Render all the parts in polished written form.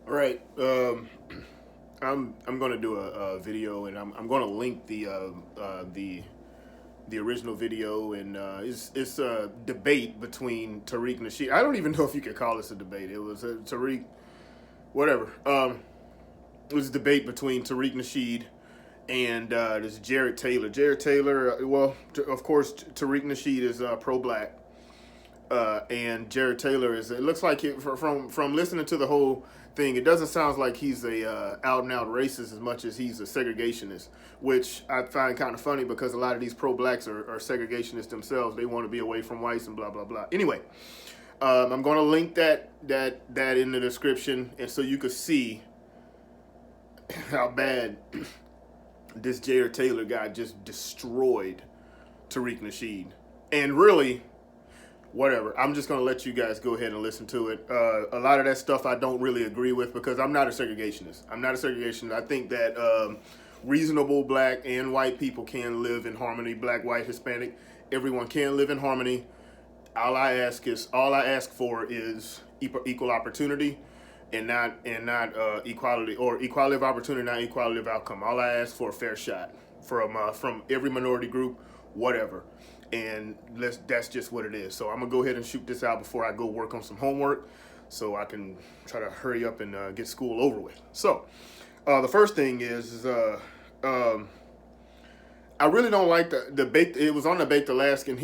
All right. I'm going to do a video, and I'm going to link the original video, and it's a debate between Tariq and Nasheed. I don't even know if you could call this a debate. It was a Tariq, whatever. It was a debate between Tariq Nasheed and this Jared Taylor. Jared Taylor, of course, Tariq Nasheed is pro-black. And Jared Taylor is. It looks like from listening to the whole thing, it doesn't sound like he's a out and out racist as much as he's a segregationist, which I find kind of funny because a lot of these pro blacks are segregationists themselves. They want to be away from whites and blah blah blah. Anyway, I'm going to link that in the description, and so you can see how bad this Jared Taylor guy just destroyed Tariq Nasheed, and really whatever. I'm just going to let you guys go ahead and listen to it. A lot of that stuff I don't really agree with because I'm not a segregationist. I think that reasonable black and white people can live in harmony. Black, white, Hispanic, everyone can live in harmony. All I ask for is equal opportunity, and not equality, or equality of opportunity, not equality of outcome. All I ask for a fair shot from every minority group, whatever. And that's just what it is. So I'm gonna go ahead and shoot this out before I go work on some homework, so I can try to hurry up and get school over with. So the first thing is I really don't like the baked. It was on the Baked Alaska, and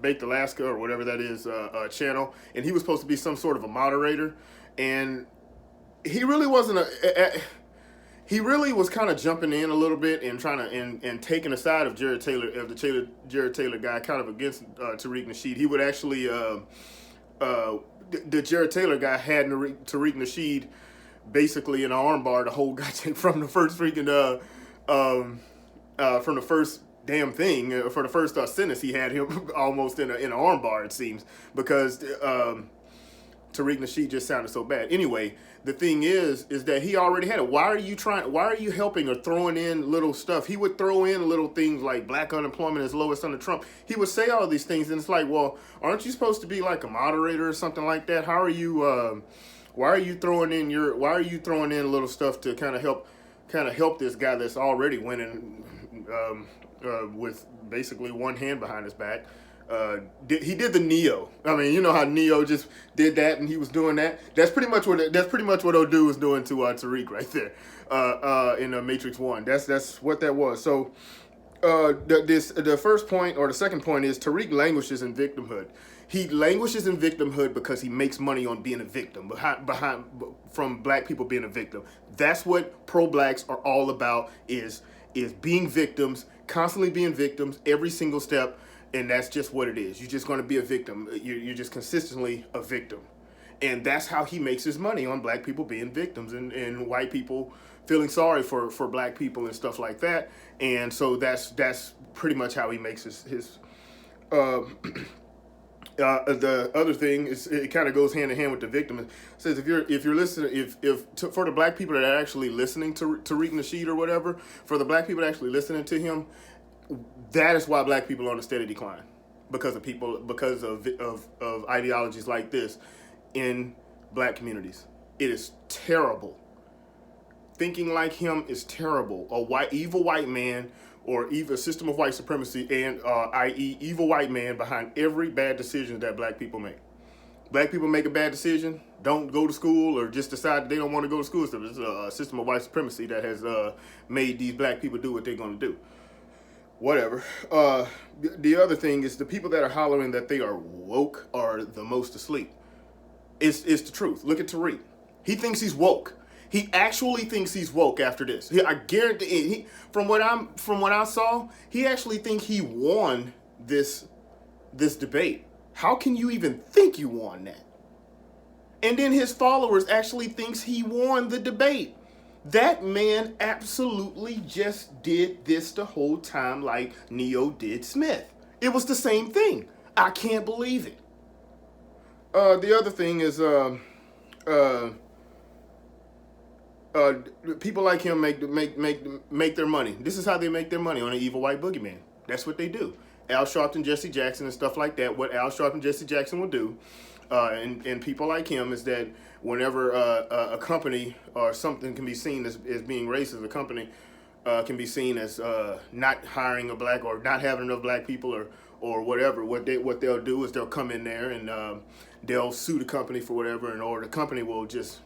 Baked Alaska or whatever that is channel, and he was supposed to be some sort of a moderator, and he really wasn't he really was kind of jumping in a little bit and trying to and taking a side of Jared Taylor guy, kind of against Tariq Nasheed. He would actually the Jared Taylor guy had Tariq Nasheed basically in an armbar the whole goddamn from the first freaking from the first damn thing for the first sentence. He had him almost in an armbar, it seems, because Tariq Nasheed just sounded so bad. Anyway, the thing is that he already had it. Why are you helping or throwing in little stuff? He would throw in little things like black unemployment is lowest under Trump. He would say all these things, and it's like, well, aren't you supposed to be like a moderator or something like that? How are you? Why are you throwing in little stuff to kind of help this guy that's already winning with basically one hand behind his back? He did the Neo. I mean, you know how Neo just did that, and he was doing that. That's pretty much what Odu was doing to Tariq right there in Matrix 1. That's what that was. So the first point or the second point is Tariq languishes in victimhood. He languishes in victimhood because he makes money on being a victim, from black people being a victim. That's what pro-blacks are all about, is being victims, constantly being victims every single step. And that's just what it is. You're just going to be a victim. You're just consistently a victim. And that's how he makes his money, on black people being victims and white people feeling sorry for black people and stuff like that. And so that's pretty much how he makes his the other thing is, it kind of goes hand in hand with the victim. It says if you're listening, for the black people that are actually listening to Tariq Nasheed or whatever, for the black people actually listening to him, that is why black people are on a steady decline, because of ideologies like this in black communities. It is terrible. Thinking like him is terrible. Evil white man, or evil system of white supremacy, and i.e. evil white man behind every bad decision that black people make. Black people make a bad decision, don't go to school, or just decide they don't want to go to school. So it's a system of white supremacy that has made these black people do what they're going to do. Whatever. The other thing is the people that are hollering that they are woke are the most asleep. It's the truth. Look at Tariq. He thinks he's woke. He actually thinks he's woke after this. I guarantee. From what I saw, he actually thinks he won this debate. How can you even think you won that? And then his followers actually thinks he won the debate. That man absolutely just did this the whole time, like Neo did Smith. It was the same thing. I can't believe it. The other thing is people like him make their money. This is how they make their money, on an evil white boogeyman. That's what they do. Al Sharpton, Jesse Jackson, and stuff like that. What Al Sharpton, Jesse Jackson will do and people like him is that whenever a company or something can be seen as being racist, a company can be seen as not hiring a black or not having enough black people or whatever. What they'll do is they'll come in there and they'll sue the company for whatever, and or the company will just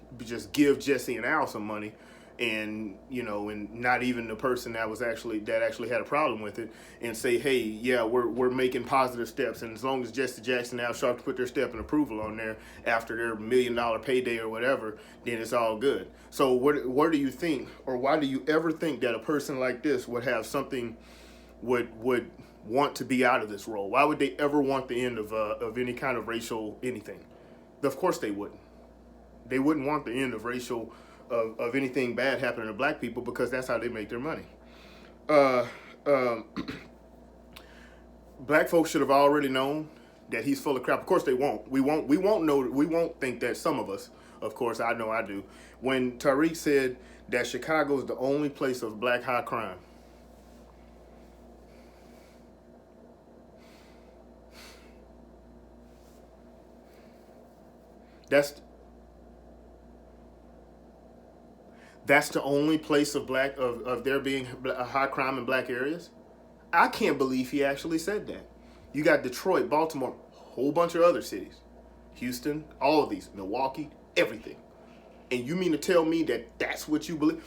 give Jesse and Al some money, and and not even the person that actually had a problem with it, and say, hey, yeah, we're making positive steps, and as long as Jesse Jackson and Al Sharpton put their stamp and approval on there after their $1 million payday or whatever, then it's all good. So what do you think, or why do you ever think that a person like this would have something would want to be out of this role? Why would they ever want the end of any kind of racial anything? Of course they wouldn't. They wouldn't want the end of racial of anything bad happening to black people, because that's how they make their money. Uh, um, Black folks should have already known that he's full of crap. Of course they won't. We won't know. We won't think that. Some of us, of course, I know I do. When Tariq said that Chicago is the only place of black high crime, that's the only place of there being a high crime in black areas. I can't believe he actually said that. You got Detroit, Baltimore, a whole bunch of other cities, Houston, all of these, Milwaukee, everything. And you mean to tell me that that's what you believe?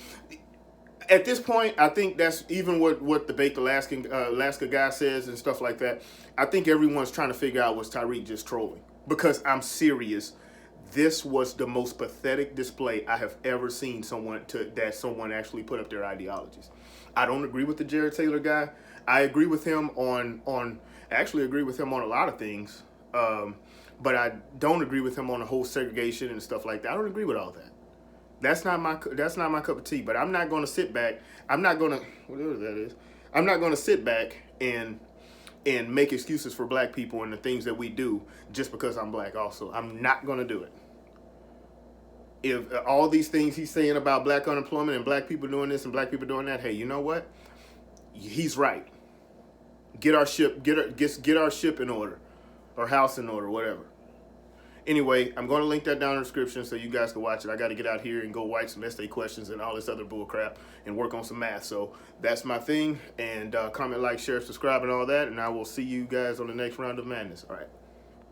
At this point, I think that's even what the Baked Alaska guy says and stuff like that. I think everyone's trying to figure out, was Tariq just trolling? Because I'm serious. This was the most pathetic display I have ever seen someone actually put up their ideologies. I don't agree with the Jared Taylor guy. I agree with him actually agree with him on a lot of things, but I don't agree with him on the whole segregation and stuff like that. I don't agree with all that. That's not my cup of tea. But I'm not going to sit back. I'm not going to, whatever that is. I'm not going to sit back and make excuses for black people and the things that we do just because I'm black. Also, I'm not going to do it. If all these things he's saying about black unemployment and black people doing this and black people doing that, hey, you know what? He's right. Get our ship in order, or house in order, whatever. Anyway, I'm going to link that down in the description so you guys can watch it. I got to get out here and go write some essay questions and all this other bull crap and work on some math. So that's my thing. And comment, like, share, subscribe, and all that. And I will see you guys on the next round of madness. All right.